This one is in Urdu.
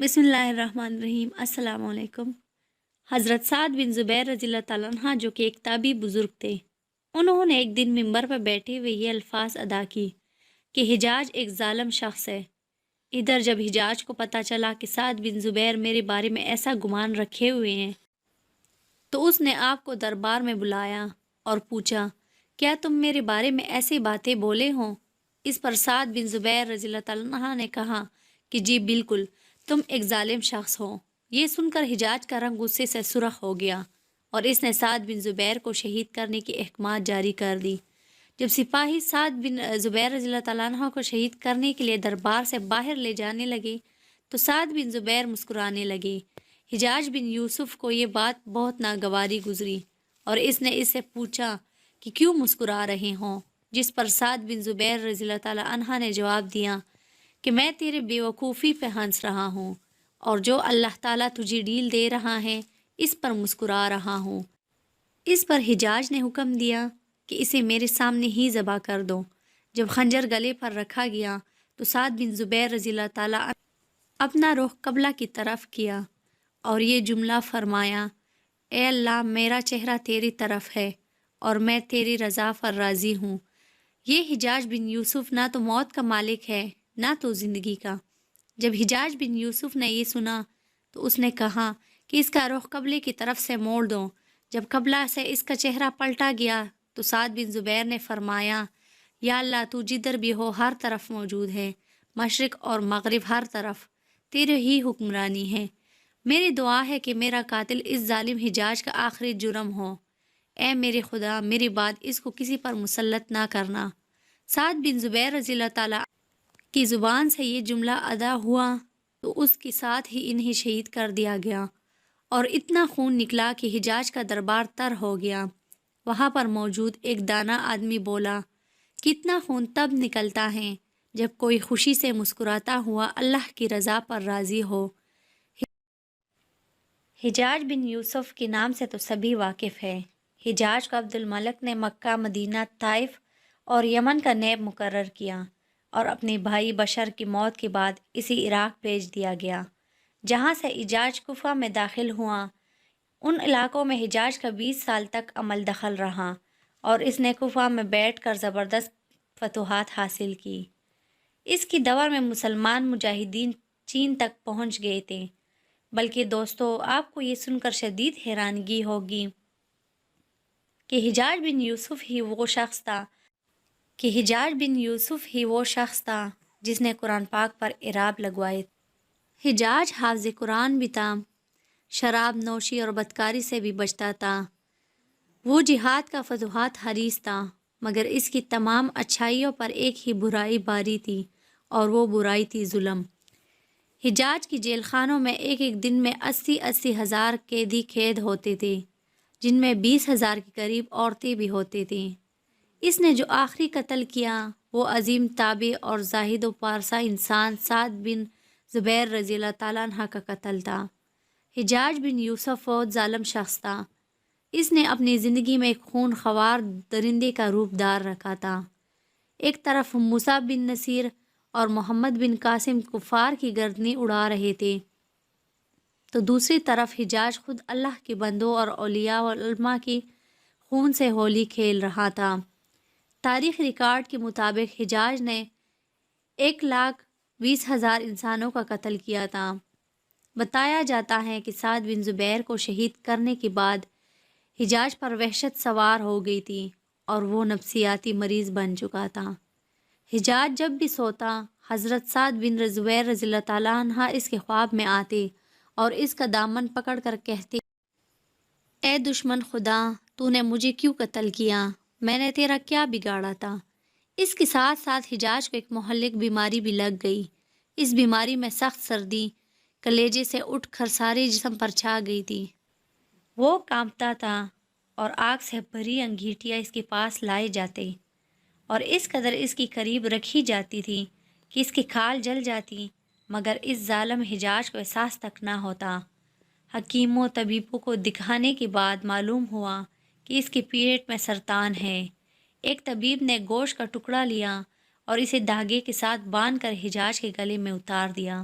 بسم اللہ الرحمن الرحیم۔ السلام علیکم۔ حضرت سعد بن زبیر رضی اللہ تعالیٰ عنہ جو کہ ایک تابعی بزرگ تھے، انہوں نے ایک دن منبر پر بیٹھے ہوئے یہ الفاظ ادا کی کہ حجاج ایک ظالم شخص ہے۔ ادھر جب حجاج کو پتہ چلا کہ سعد بن زبیر میرے بارے میں ایسا گمان رکھے ہوئے ہیں تو اس نے آپ کو دربار میں بلایا اور پوچھا، کیا تم میرے بارے میں ایسی باتیں بولے ہوں؟ اس پر سعد بن زبیر رضی اللہ تعالیٰ عنہ نے کہا کہ جی بالکل، تم ایک ظالم شخص ہو۔ یہ سن کر حجاج کا رنگ غصے سے سرخ ہو گیا اور اس نے سعد بن زبیر کو شہید کرنے کی احکامات جاری کر دی۔ جب سپاہی سعد بن زبیر رضی اللہ تعالیٰ عنہ کو شہید کرنے کے لیے دربار سے باہر لے جانے لگے تو سعد بن زبیر مسکرانے لگے۔ حجاج بن یوسف کو یہ بات بہت ناگواری گزری اور اس نے اس سے پوچھا کہ کیوں مسکرا رہے ہوں، جس پر سعد بن زبیر رضی اللہ تعالیٰ عنہ نے جواب دیا کہ میں تیرے بے وقوفی پہ ہنس رہا ہوں اور جو اللہ تعالیٰ تجھے ڈیل دے رہا ہے اس پر مسکرا رہا ہوں۔ اس پر حجاج نے حکم دیا کہ اسے میرے سامنے ہی ذبح کر دو۔ جب خنجر گلے پر رکھا گیا تو سعد بن زبیر رضی اللہ تعالیٰ عنہ اپنا رخ قبلہ کی طرف کیا اور یہ جملہ فرمایا، اے اللہ، میرا چہرہ تیری طرف ہے اور میں تیری رضا پر راضی ہوں۔ یہ حجاج بن یوسف نہ تو موت کا مالک ہے نہ تو زندگی کا۔ جب حجاج بن یوسف نے یہ سنا تو اس نے کہا کہ اس کا رخ قبلے کی طرف سے موڑ دو۔ جب قبلہ سے اس کا چہرہ پلٹا گیا تو سعد بن زبیر نے فرمایا، یا اللہ، تو جدھر بھی ہو ہر طرف موجود ہے، مشرق اور مغرب ہر طرف تیرے ہی حکمرانی ہے۔ میری دعا ہے کہ میرا قاتل اس ظالم حجاج کا آخری جرم ہو۔ اے میرے خدا، میری بعد اس کو کسی پر مسلط نہ کرنا۔ سعد بن زبیر رضی اللہ تعالیٰ کی زبان سے یہ جملہ ادا ہوا تو اس کے ساتھ ہی انہیں شہید کر دیا گیا اور اتنا خون نکلا کہ حجاج کا دربار تر ہو گیا۔ وہاں پر موجود ایک دانا آدمی بولا، کتنا خون تب نکلتا ہے جب کوئی خوشی سے مسکراتا ہوا اللہ کی رضا پر راضی ہو۔ حجاج بن یوسف کے نام سے تو سبھی واقف ہے۔ حجاج کو عبد الملک نے مکہ، مدینہ، طائف اور یمن کا نیب مقرر کیا اور اپنے بھائی بشر کی موت کے بعد اسی عراق بھیج دیا گیا، جہاں سے حجاج کوفہ میں داخل ہوا۔ ان علاقوں میں حجاج کا 20 سال تک عمل دخل رہا اور اس نے کوفہ میں بیٹھ کر زبردست فتوحات حاصل کی۔ اس کی دور میں مسلمان مجاہدین چین تک پہنچ گئے تھے۔ بلکہ دوستو، آپ کو یہ سن کر شدید حیرانگی ہوگی کہ حجاج بن یوسف ہی وہ شخص تھا جس نے قرآن پاک پر اعراب لگوائے۔ حجاج حافظ قرآن بھی تھا، شراب نوشی اور بدکاری سے بھی بچتا تھا۔ وہ جہاد کا فتوحات حریص تھا، مگر اس کی تمام اچھائیوں پر ایک ہی برائی باری تھی اور وہ برائی تھی ظلم۔ حجاج کی جیل خانوں میں ایک ایک دن میں 80 ہزار قیدی قید ہوتے تھے، جن میں 20,000 کے قریب عورتیں بھی ہوتی تھیں۔ اس نے جو آخری قتل کیا وہ عظیم تابع اور زاہد و پارسا انسان سعد بن زبیر رضی اللہ تعالیٰ عنہ کا قتل تھا۔ حجاج بن یوسف بہت ظالم شخص تھا۔ اس نے اپنی زندگی میں ایک خون خوار درندے کا روپ دار رکھا تھا۔ ایک طرف موسیٰ بن نصیر اور محمد بن قاسم کفار کی گردنیں اڑا رہے تھے تو دوسری طرف حجاج خود اللہ کے بندوں اور اولیاء و علماء کی خون سے ہولی کھیل رہا تھا۔ تاریخ ریکارڈ کے مطابق حجاج نے 1,20,000 انسانوں کا قتل کیا تھا۔ بتایا جاتا ہے کہ سعد بن زبیر کو شہید کرنے کے بعد حجاج پر وحشت سوار ہو گئی تھی اور وہ نفسیاتی مریض بن چکا تھا۔ حجاج جب بھی سوتا، حضرت سعد بن زبیر رضی اللہ تعالیٰ عنہ اس کے خواب میں آتے اور اس کا دامن پکڑ کر کہتے، اے دشمن خدا، تو نے مجھے کیوں قتل کیا؟ میں نے تیرا کیا بگاڑا تھا؟ اس کے ساتھ ساتھ حجاج کو ایک مہلک بیماری بھی لگ گئی۔ اس بیماری میں سخت سردی کلیجے سے اٹھ کر سارے جسم پر چھا گئی تھی۔ وہ کانپتا تھا اور آگ سے بھری انگیٹیاں اس کے پاس لائے جاتے اور اس قدر اس کی قریب رکھی جاتی تھی کہ اس کی کھال جل جاتی، مگر اس ظالم حجاج کو احساس تک نہ ہوتا۔ حکیموں طبیبوں کو دکھانے کے بعد معلوم ہوا کہ اس کے پیٹ میں سرطان ہے۔ ایک طبیب نے گوشت کا ٹکڑا لیا اور اسے دھاگے کے ساتھ باندھ کر حجاج کے گلے میں اتار دیا۔